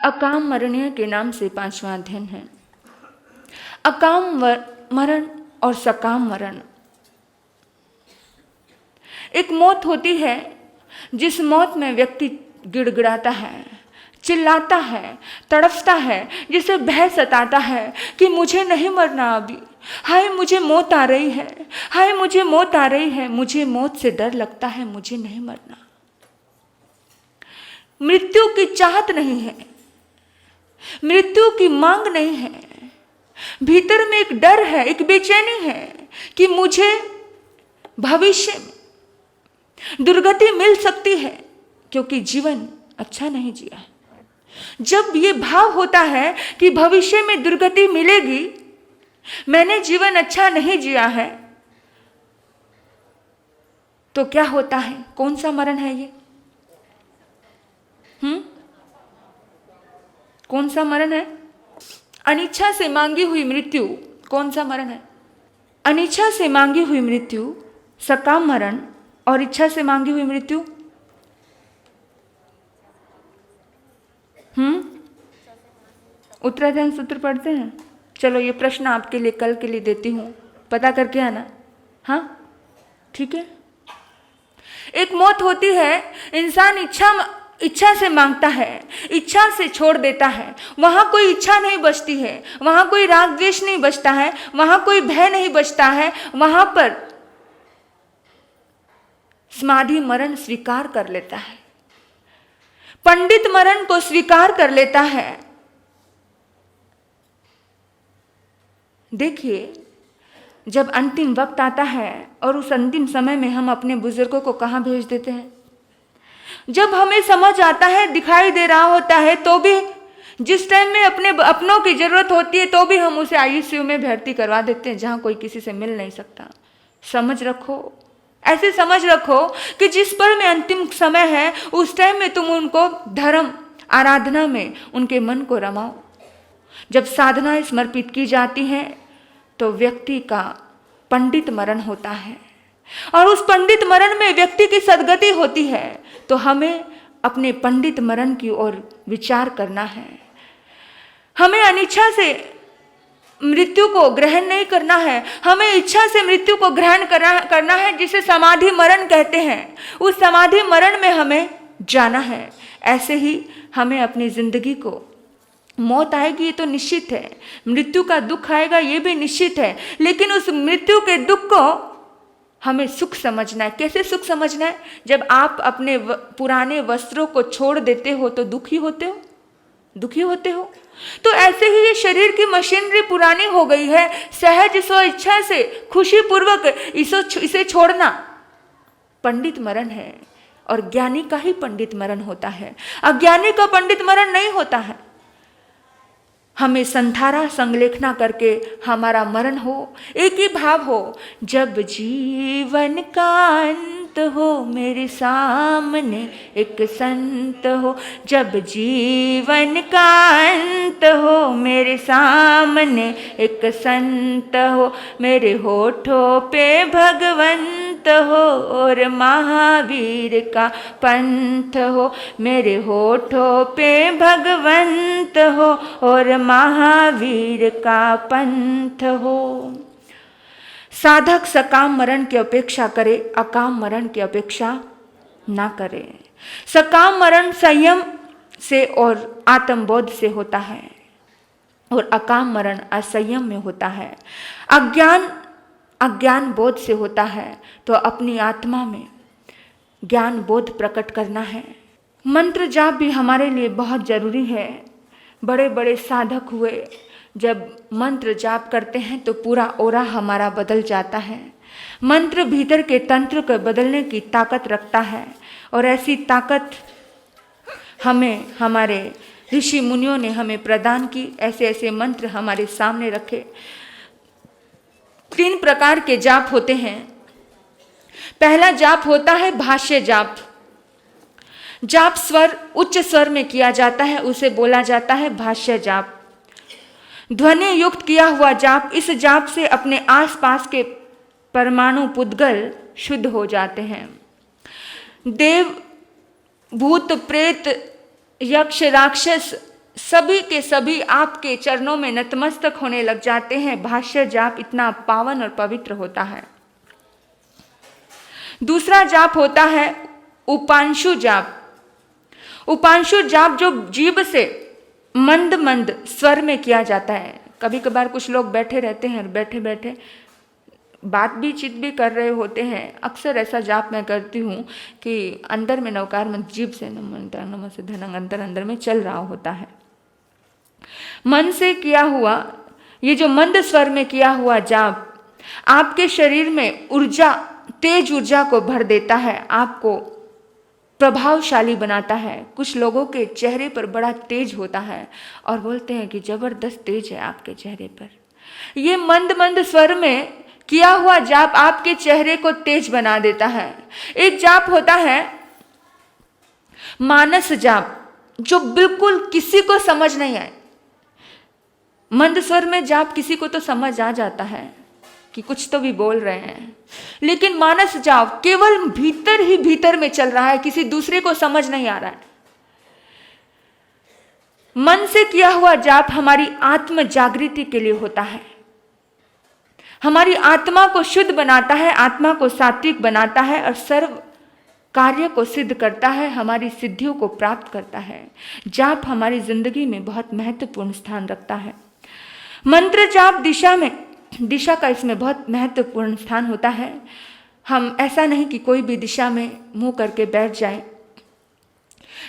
अकाम मरणीय के नाम से 5वां अध्ययन है। अकाम मरण और सकाम मरण। एक मौत होती है जिस मौत में व्यक्ति गिड़गिड़ाता है, चिल्लाता है, तड़फता है, जिसे भय सताता है कि मुझे नहीं मरना अभी, हाय मुझे मौत आ रही है, हाय मुझे मौत आ रही है, मुझे मौत से डर लगता है, मुझे नहीं मरना। मृत्यु की चाहत नहीं है, मृत्यु की मांग नहीं है, भीतर में एक डर है, एक बेचैनी है कि मुझे भविष्य में दुर्गति मिल सकती है क्योंकि जीवन अच्छा नहीं जिया है। जब ये भाव होता है कि भविष्य में दुर्गति मिलेगी, मैंने जीवन अच्छा नहीं जिया है, तो क्या होता है? कौन सा मरण है ये? कौन सा मरण है? अनिच्छा से मांगी हुई मृत्यु कौन सा मरण है? अनिच्छा से मांगी हुई मृत्यु सकाम मरण, और इच्छा से मांगी हुई मृत्यु उत्तराधान सूत्र पढ़ते हैं। चलो ये प्रश्न आपके लिए कल के लिए देती हूं, पता करके आना। हाँ ठीक है। एक मौत होती है, इंसान इच्छा से मांगता है, इच्छा से छोड़ देता है, वहां कोई इच्छा नहीं बचती है, वहां कोई राग द्वेष नहीं बचता है, वहां कोई भय नहीं बचता है, वहां पर समाधि मरण स्वीकार कर लेता है, पंडित मरण को स्वीकार कर लेता है। देखिए, जब अंतिम वक्त आता है और उस अंतिम समय में हम अपने बुजुर्गों को कहाँ भेज देते हैं? जब हमें समझ आता है, दिखाई दे रहा होता है, तो भी जिस टाइम में अपनों की जरूरत होती है तो भी हम उसे आईसीयू में भर्ती करवा देते हैं जहां कोई किसी से मिल नहीं सकता। समझ रखो, ऐसे समझ रखो कि जिस पल में अंतिम समय है उस टाइम में तुम उनको धर्म आराधना में उनके मन को रमाओ। जब साधना समर्पित की जाती है तो व्यक्ति का पंडित मरण होता है, और उस पंडित मरण में व्यक्ति की सद्गति होती है। तो हमें अपने पंडित मरण की ओर विचार करना है। हमें अनिच्छा से मृत्यु को ग्रहण नहीं करना है, हमें इच्छा से मृत्यु को ग्रहण करना है, जिसे समाधि मरण कहते हैं। उस समाधि मरण में हमें जाना है। ऐसे ही हमें अपनी जिंदगी को, मौत आएगी ये तो निश्चित है, मृत्यु का दुख आएगा ये भी निश्चित है, लेकिन उस मृत्यु के दुख को हमें सुख समझना है। कैसे सुख समझना है? जब आप अपने पुराने वस्त्रों को छोड़ देते हो तो दुखी होते हो, दुखी होते हो। तो ऐसे ही ये शरीर की मशीनरी पुरानी हो गई है, सहज स्व इच्छा से खुशी पूर्वक इसे छोड़ना पंडित मरण है। और ज्ञानी का ही पंडित मरण होता है, अज्ञानी का पंडित मरण नहीं होता है। हमें संधारा संलेखना करके हमारा मरण हो, एक ही भाव हो, जब जीवन का अंत हो मेरे सामने एक संत हो, जब जीवन का अंत हो मेरे सामने एक संत हो, मेरे होठों पे भगवंत हो और महावीर का पंथ हो, मेरे होठों पे भगवंत हो और महावीर का पंथ हो। साधक सकाम मरण की अपेक्षा करे, अकाम मरण की अपेक्षा ना करे। सकाम मरण संयम से और आत्मबोध से होता है, और अकाम मरण असंयम में होता है, अज्ञान बोध से होता है। तो अपनी आत्मा में ज्ञान बोध प्रकट करना है। मंत्र जाप भी हमारे लिए बहुत जरूरी है। बड़े बड़े साधक हुए जब मंत्र जाप करते हैं तो पूरा ओरा हमारा बदल जाता है। मंत्र भीतर के तंत्र को बदलने की ताकत रखता है, और ऐसी ताकत हमें हमारे ऋषि मुनियों ने हमें प्रदान की। ऐसे ऐसे मंत्र हमारे सामने रखे। 3 प्रकार के जाप होते हैं। पहला जाप होता है भाष्य जाप। जाप स्वर उच्च स्वर में किया जाता है, उसे बोला जाता है भाष्य जाप। ध्वनि युक्त किया हुआ जाप, इस जाप से अपने आसपास के परमाणु पुद्गल शुद्ध हो जाते हैं। देव भूत प्रेत यक्ष राक्षस सभी के सभी आपके चरणों में नतमस्तक होने लग जाते हैं। भाष्य जाप इतना पावन और पवित्र होता है। दूसरा जाप होता है उपांशु जाप। उपांशु जाप जो जीभ से मंद मंद स्वर में किया जाता है। कभी कभार कुछ लोग बैठे रहते हैं और बैठे बैठे बात भी चित भी कर रहे होते हैं। अक्सर ऐसा जाप मैं करती हूँ कि अंदर में नवकार में जीभ से नमः से धनंग अंदर अंदर में चल रहा होता है। मन से किया हुआ ये जो मंद स्वर में किया हुआ जाप आपके शरीर में ऊर्जा, तेज ऊर्जा को भर देता है, आपको प्रभावशाली बनाता है। कुछ लोगों के चेहरे पर बड़ा तेज होता है और बोलते हैं कि जबरदस्त तेज है आपके चेहरे पर। ये मंद मंद स्वर में किया हुआ जाप आपके चेहरे को तेज बना देता है। एक जाप होता है मानस जाप, जो बिल्कुल किसी को समझ नहीं आए। मंद स्वर में जाप किसी को तो समझ आ जाता है कि कुछ तो भी बोल रहे हैं, लेकिन मानस जाप केवल भीतर ही भीतर में चल रहा है, किसी दूसरे को समझ नहीं आ रहा है। मन से किया हुआ जाप हमारी आत्म जागृति के लिए होता है, हमारी आत्मा को शुद्ध बनाता है, आत्मा को सात्विक बनाता है और सर्व कार्य को सिद्ध करता है, हमारी सिद्धियों को प्राप्त करता है। जाप हमारी जिंदगी में बहुत महत्वपूर्ण स्थान रखता है। मंत्र जाप दिशा का इसमें बहुत महत्वपूर्ण स्थान होता है। हम ऐसा नहीं कि कोई भी दिशा में मुंह करके बैठ जाए,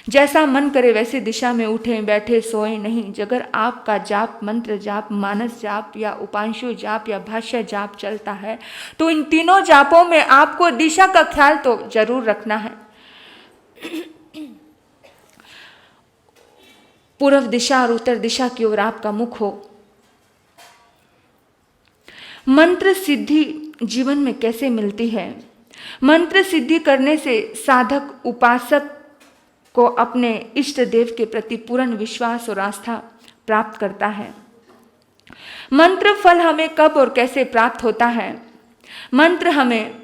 जैसा मन करे वैसे दिशा में उठें बैठे सोए नहीं। अगर आपका जाप मंत्र जाप, मानस जाप या उपांशु जाप या भाष्य जाप चलता है तो इन तीनों जापों में आपको दिशा का ख्याल तो जरूर रखना है। पूर्व दिशा और उत्तर दिशा की ओर आपका मुख हो। मंत्र सिद्धि जीवन में कैसे मिलती है? मंत्र सिद्धि करने से साधक उपासक को अपने इष्ट देव के प्रति पूर्ण विश्वास और आस्था प्राप्त करता है। मंत्र फल हमें कब और कैसे प्राप्त होता है? मंत्र हमें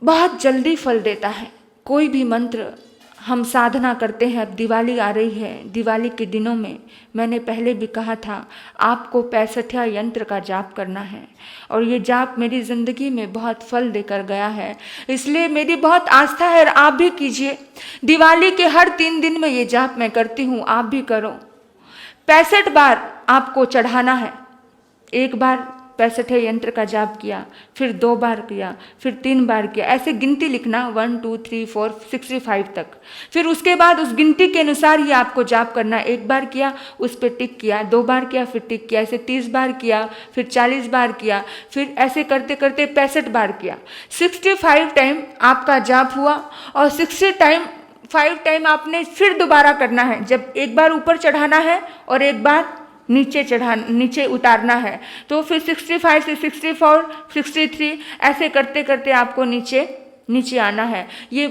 बहुत जल्दी फल देता है। कोई भी मंत्र हम साधना करते हैं। अब दिवाली आ रही है, दिवाली के दिनों में मैंने पहले भी कहा था आपको 65 यंत्र का जाप करना है और ये जाप मेरी ज़िंदगी में बहुत फल देकर गया है, इसलिए मेरी बहुत आस्था है और आप भी कीजिए। दिवाली के हर 3 दिन में ये जाप मैं करती हूँ, आप भी करो। 65 बार आपको चढ़ाना है। एक बार 65 यंत्र का जाप किया, फिर 2 बार किया, फिर 3 बार किया, ऐसे गिनती लिखना 1 2 3 4 65 तक। फिर उसके बाद उस गिनती के अनुसार ही आपको जाप करना। 1 बार किया उस पर टिक किया, 2 बार किया फिर टिक किया, ऐसे 30 बार किया, फिर 40 बार किया, फिर ऐसे करते करते 65 बार किया। 65 टाइम आपका जाप हुआ और 65 टाइम आपने फिर दोबारा करना है। जब एक बार ऊपर चढ़ाना है और एक बार नीचे उतारना है, तो फिर 65 से 64 63 ऐसे करते करते आपको नीचे आना है। ये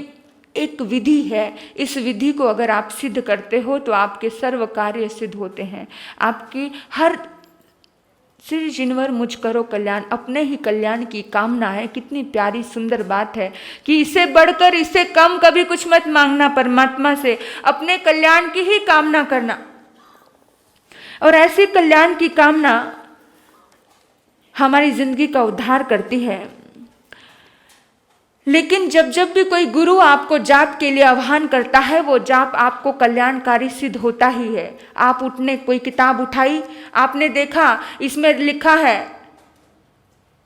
एक विधि है। इस विधि को अगर आप सिद्ध करते हो तो आपके सर्व कार्य सिद्ध होते हैं। आपकी हर श्री जिनवर मुझ करो कल्याण, अपने ही कल्याण की कामना है। कितनी प्यारी सुंदर बात है कि इससे बढ़कर इससे कम कभी कुछ मत मांगना, परमात्मा से अपने कल्याण की ही कामना करना। और ऐसी कल्याण की कामना हमारी जिंदगी का उद्धार करती है। लेकिन जब भी कोई गुरु आपको जाप के लिए आह्वान करता है, वो जाप आपको कल्याणकारी सिद्ध होता ही है। आप उठने कोई किताब उठाई, आपने देखा इसमें लिखा है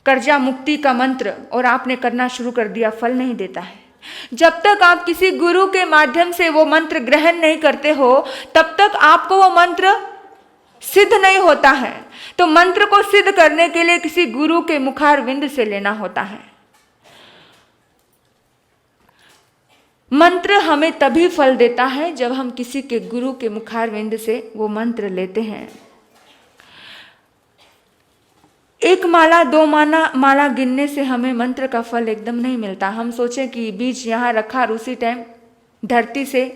कर्जा मुक्ति का मंत्र और आपने करना शुरू कर दिया, फल नहीं देता है। जब तक आप किसी गुरु के माध्यम से वो मंत्र ग्रहण नहीं करते हो तब तक आपको वो मंत्र सिद्ध नहीं होता है। तो मंत्र को सिद्ध करने के लिए किसी गुरु के मुखारविंद से लेना होता है। मंत्र हमें तभी फल देता है जब हम किसी के गुरु के मुखारविंद से वो मंत्र लेते हैं। 1 माला 2 माला गिनने से हमें मंत्र का फल एकदम नहीं मिलता। हम सोचें कि बीज यहाँ रखा और उसी टाइम धरती से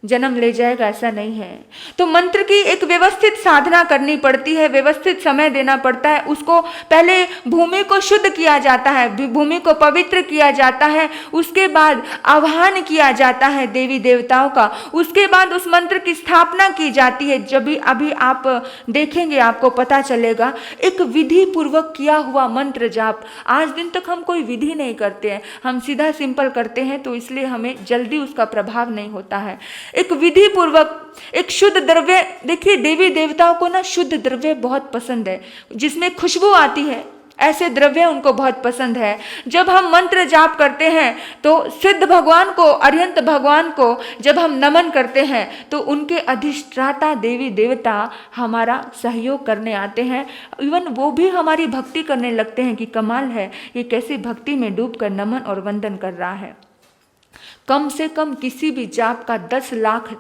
जन्म ले जाएगा, ऐसा नहीं है। तो मंत्र की एक व्यवस्थित साधना करनी पड़ती है, व्यवस्थित समय देना पड़ता है। उसको पहले भूमि को शुद्ध किया जाता है, भूमि को पवित्र किया जाता है, उसके बाद आह्वान किया जाता है देवी देवताओं का, उसके बाद उस मंत्र की स्थापना की जाती है। जब भी अभी आप देखेंगे आपको पता चलेगा, एक विधि पूर्वक किया हुआ मंत्र जाप। आज दिन तक हम कोई विधि नहीं करते हैं, हम सीधा सिंपल करते हैं, तो इसलिए हमें जल्दी उसका प्रभाव नहीं होता है। एक विधि पूर्वक एक शुद्ध द्रव्य, देखिए देवी देवताओं को ना शुद्ध द्रव्य बहुत पसंद है, जिसमें खुशबू आती है, ऐसे द्रव्य उनको बहुत पसंद है। जब हम मंत्र जाप करते हैं तो सिद्ध भगवान को, अरिहंत भगवान को जब हम नमन करते हैं तो उनके अधिष्ठाता देवी देवता हमारा सहयोग करने आते हैं। इवन वो भी हमारी भक्ति करने लगते हैं कि कमाल है, ये कैसी भक्ति में डूबकर नमन और वंदन कर रहा है। कम से कम किसी भी जाप का 10 लाख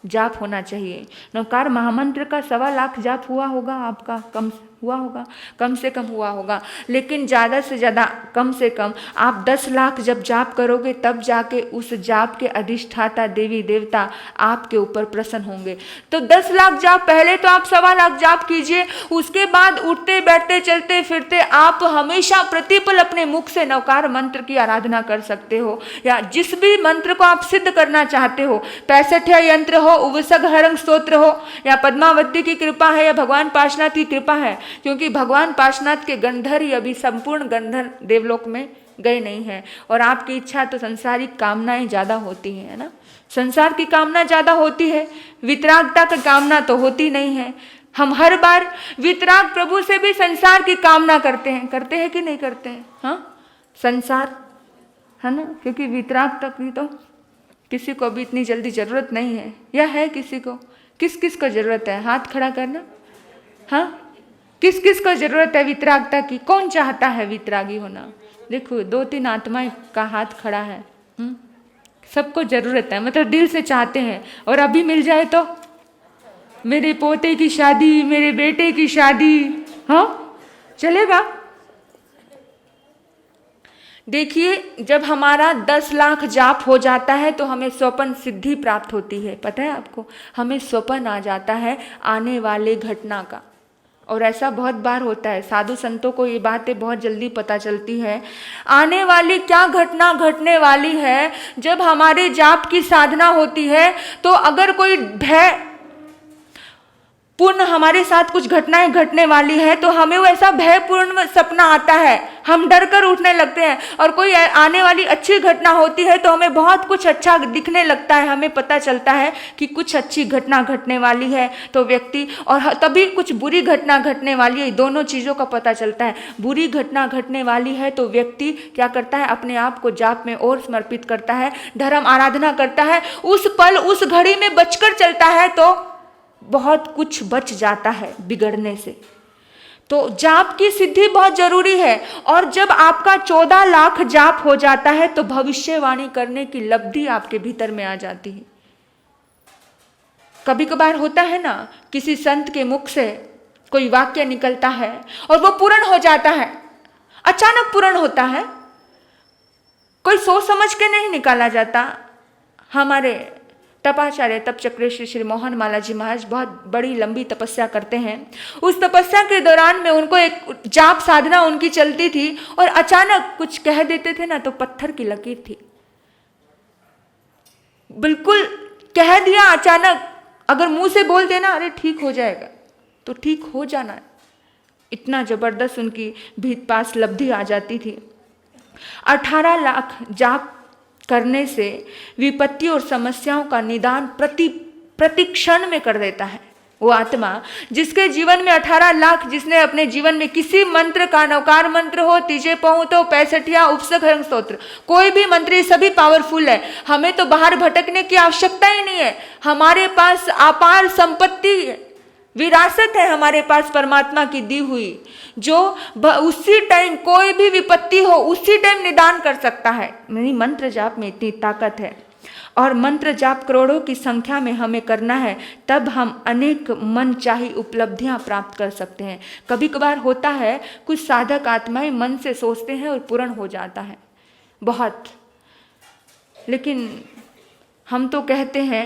जाप होना चाहिए। नवकार महामंत्र का 1.25 लाख जाप हुआ होगा आपका, कम हुआ होगा, कम से कम हुआ होगा। लेकिन ज़्यादा से ज़्यादा, कम से कम आप 10 लाख जब जाप करोगे तब जाके उस जाप के अधिष्ठाता देवी देवता आपके ऊपर प्रसन्न होंगे। तो 10 लाख जाप, पहले तो आप 1.25 लाख जाप कीजिए, उसके बाद उठते बैठते चलते फिरते आप हमेशा प्रतिपल अपने मुख से नवकार मंत्र की आराधना कर सकते हो, या जिस भी मंत्र को आप सिद्ध करना चाहते हो, 65 यंत्र हो, उवसग हरंग स्तोत्र हो, या पद्मावती की कृपा है, या भगवान पार्श्वनाथ की कृपा है, क्योंकि भगवान पार्श्वनाथ के गंधर ही अभी संपूर्ण गंधर देवलोक में गए नहीं हैं। और आपकी इच्छा तो संसारिक कामनाएं ज्यादा होती है ना, संसार की कामना ज्यादा होती है, वितरागता की कामना तो होती नहीं है। हम हर बार वितराग प्रभु से भी संसार की कामना करते हैं कि नहीं करते हैं? हाँ, संसार है ना, क्योंकि वितराग तक की तो किसी को भी इतनी जल्दी जरूरत नहीं है, या है किसी को? किस किस को जरूरत है? हाथ खड़ा करना। हाँ, किस किस को जरूरत है वितरागता की? कौन चाहता है वितरागी होना? देखो 2-3 आत्माएं का हाथ खड़ा है। सबको जरूरत है, मतलब दिल से चाहते हैं। और अभी मिल जाए तो मेरे पोते की शादी, मेरे बेटे की शादी, हाँ चलेगा। देखिए, जब हमारा 10 लाख जाप हो जाता है तो हमें स्वप्न सिद्धि प्राप्त होती है। पता है आपको, हमें स्वप्न आ जाता है आने वाले घटना का, और ऐसा बहुत बार होता है। साधु संतों को ये बातें बहुत जल्दी पता चलती है, आने वाली क्या घटना घटने वाली है। जब हमारे जाप की साधना होती है तो अगर कोई भय पूर्ण हमारे साथ कुछ घटनाएं घटने वाली है तो हमें वो ऐसा भयपूर्ण सपना आता है, हम डर कर उठने लगते हैं। और कोई आने वाली अच्छी घटना होती है तो हमें बहुत कुछ अच्छा दिखने लगता है, हमें पता चलता है कि कुछ अच्छी घटना घटने वाली है। तो व्यक्ति, और तभी कुछ बुरी घटना घटने वाली है, दोनों चीज़ों का पता चलता है। बुरी घटना घटने वाली है तो व्यक्ति क्या करता है, अपने आप को जाप में और समर्पित करता है, धर्म आराधना करता है, उस पल उस घड़ी में बचकर चलता है तो बहुत कुछ बच जाता है बिगड़ने से। तो जाप की सिद्धि बहुत जरूरी है। और जब आपका 14 लाख जाप हो जाता है तो भविष्यवाणी करने की लब्धि आपके भीतर में आ जाती है। कभी कभार होता है ना, किसी संत के मुख से कोई वाक्य निकलता है और वो पूर्ण हो जाता है, अचानक पूर्ण होता है, कोई सोच समझ के नहीं निकाला जाता। हमारे तपाचार्य तप चक्रेश्वर श्री मोहन माला जी महाराज बहुत बड़ी लंबी तपस्या करते हैं। उस तपस्या के दौरान में उनको एक जाप साधना उनकी चलती थी और अचानक कुछ कह देते थे ना तो पत्थर की लकीर थी, बिल्कुल कह दिया अचानक। अगर मुंह से बोल देना अरे ठीक हो जाएगा तो ठीक हो जाना, इतना जबरदस्त उनकी भीत पास लब्धि आ जाती थी। 18 लाख जाप करने से विपत्ति और समस्याओं का निदान प्रति क्षण में कर देता है वो आत्मा, जिसके जीवन में 18 लाख, जिसने अपने जीवन में किसी मंत्र का, नवकार मंत्र हो, तीजे पहुँच हो, 65 उपसक हरंग स्तोत्र, कोई भी मंत्र, ये सभी पावरफुल है। हमें तो बाहर भटकने की आवश्यकता ही नहीं है, हमारे पास अपार संपत्ति, विरासत है हमारे पास परमात्मा की दी हुई, जो उसी टाइम कोई भी विपत्ति हो उसी टाइम निदान कर सकता है। नहीं, मंत्र जाप में इतनी ताकत है। और मंत्र जाप करोड़ों की संख्या में हमें करना है, तब हम अनेक मन चाही उपलब्धियां प्राप्त कर सकते हैं। कभी कभार होता है कुछ साधक आत्माएं मन से सोचते हैं और पूर्ण हो जाता है बहुत, लेकिन हम तो कहते हैं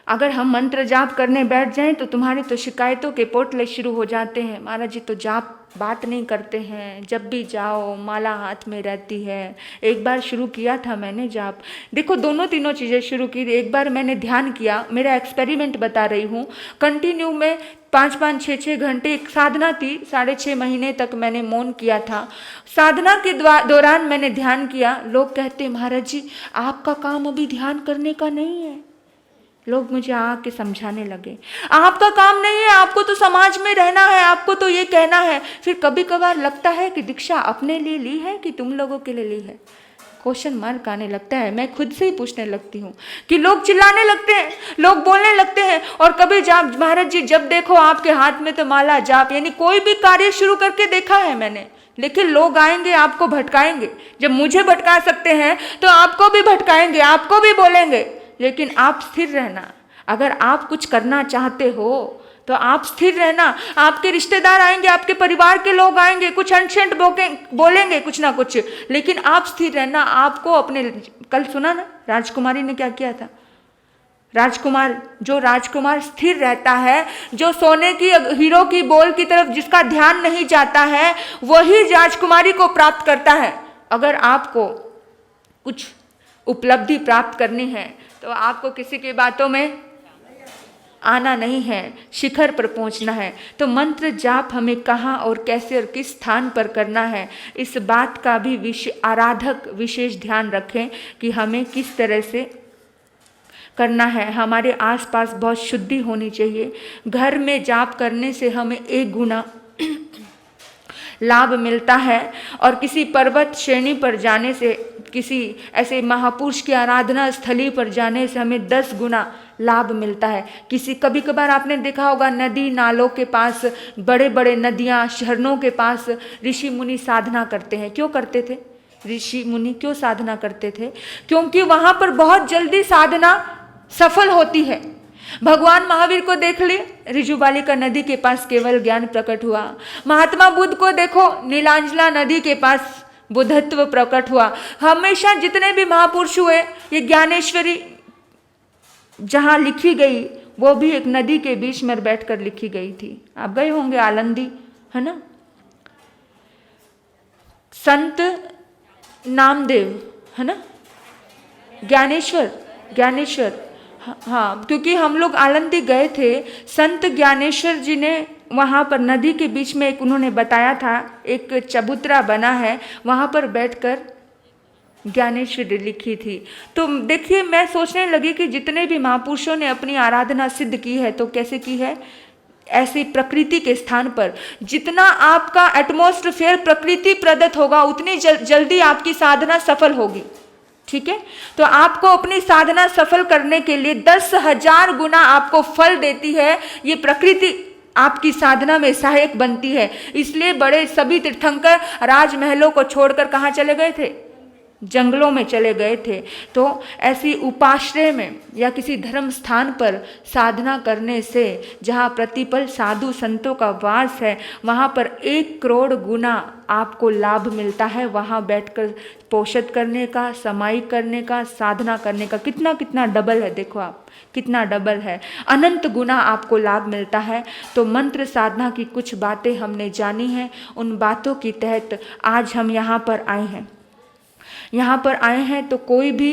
अगर हम मंत्र जाप करने बैठ जाएं तो तुम्हारी तो शिकायतों के पोटले शुरू हो जाते हैं। महाराज जी तो जाप बात नहीं करते हैं, जब भी जाओ माला हाथ में रहती है। एक बार शुरू किया था मैंने जाप, देखो दोनों तीनों चीज़ें शुरू की। एक बार मैंने ध्यान किया, मेरा एक्सपेरिमेंट बता रही हूँ, कंटिन्यू में 5-5, 6-6 घंटे एक साधना थी, 6.5 महीने तक मैंने मौन किया था। साधना के दौरान मैंने ध्यान किया। लोग कहते महाराज जी आपका काम अभी ध्यान करने का नहीं है। लोग मुझे आके समझाने लगे आपका काम नहीं है, आपको तो समाज में रहना है, आपको तो ये कहना है। फिर कभी कभार लगता है कि दीक्षा अपने लिए ली है कि तुम लोगों के लिए ली है, क्वेश्चन मार्क आने लगता है। मैं खुद से ही पूछने लगती हूँ कि लोग चिल्लाने लगते हैं, लोग बोलने लगते हैं। और कभी जाप महाराज जी जब देखो आपके हाथ में तो माला जाप, यानी कोई भी कार्य शुरू करके देखा है मैंने, लेकिन लोग आएंगे आपको भटकाएंगे। जब मुझे भटका सकते हैं तो आपको भी भटकाएंगे, आपको भी बोलेंगे। लेकिन आप स्थिर रहना, अगर आप कुछ करना चाहते हो तो आप स्थिर रहना। आपके रिश्तेदार आएंगे, आपके परिवार के लोग आएंगे, कुछ अनशंट बोलेंगे कुछ ना कुछ, लेकिन आप स्थिर रहना। आपको अपने, कल सुना ना राजकुमारी ने क्या किया था। जो राजकुमार स्थिर रहता है, जो सोने की हीरो की बोल की तरफ जिसका ध्यान नहीं जाता है, वही राजकुमारी को प्राप्त करता है। अगर आपको कुछ उपलब्धि प्राप्त करनी है तो आपको किसी की बातों में आना नहीं है, शिखर पर पहुंचना है। तो मंत्र जाप हमें कहाँ और कैसे और किस स्थान पर करना है, इस बात का भी आराधक विशेष ध्यान रखें कि हमें किस तरह से करना है। हमारे आसपास बहुत शुद्धि होनी चाहिए। घर में जाप करने से हमें 1 गुना लाभ मिलता है, और किसी पर्वत श्रेणी पर जाने से, किसी ऐसे महापुरुष की आराधना स्थली पर जाने से हमें 10 गुना लाभ मिलता है। कभी कभार आपने देखा होगा नदी नालों के पास, बड़े बड़े नदियाँ झरनों के पास ऋषि मुनि साधना करते हैं। क्यों करते थे ऋषि मुनि, क्यों साधना करते थे? क्योंकि वहाँ पर बहुत जल्दी साधना सफल होती है। भगवान महावीर को देख ले, ऋजुबालिका नदी के पास केवल ज्ञान प्रकट हुआ। महात्मा बुद्ध को देखो, नीलांजला नदी के पास बुद्धत्व प्रकट हुआ। हमेशा जितने भी महापुरुष हुए, ये ज्ञानेश्वरी जहाँ लिखी गई वो भी एक नदी के बीच में बैठकर लिखी गई थी। आप गए होंगे आलंदी, है ना। संत नामदेव, है ना, ज्ञानेश्वर, हाँ, क्योंकि हम लोग आलंदी गए थे। संत ज्ञानेश्वर जी ने वहाँ पर नदी के बीच में एक उन्होंने बताया था, एक चबूतरा बना है, वहाँ पर बैठकर ज्ञानेश्वरी लिखी थी। तो देखिए, मैं सोचने लगी कि जितने भी महापुरुषों ने अपनी आराधना सिद्ध की है तो कैसे की है, ऐसी प्रकृति के स्थान पर। जितना आपका एटमॉस्फेयर प्रकृति प्रदत्त होगा उतनी जल्दी आपकी साधना सफल होगी। ठीक है, तो आपको अपनी साधना सफल करने के लिए 10,000 गुना आपको फल देती है ये प्रकृति, आपकी साधना में सहायक बनती है। इसलिए बड़े सभी तीर्थंकर राजमहलों को छोड़कर कहाँ चले गए थे? जंगलों में चले गए थे। तो ऐसी उपाश्रय में या किसी धर्म स्थान पर साधना करने से, जहाँ प्रतिपल साधु संतों का वास है, वहाँ पर 1 करोड़ गुना आपको लाभ मिलता है। वहाँ बैठकर पोषित करने का, समाई करने का, साधना करने का कितना डबल है। देखो आप, कितना डबल है, अनंत गुना आपको लाभ मिलता है। तो मंत्र साधना की कुछ बातें हमने जानी हैं। उन बातों के तहत आज हम यहाँ पर आए हैं। तो कोई भी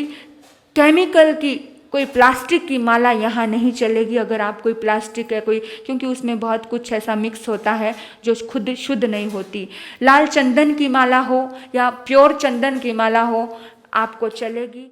केमिकल की, कोई प्लास्टिक की माला यहाँ नहीं चलेगी। अगर आप कोई प्लास्टिक है कोई, क्योंकि उसमें बहुत कुछ ऐसा मिक्स होता है जो खुद शुद्ध नहीं होती। लाल चंदन की माला हो या प्योर चंदन की माला हो, आपको चलेगी।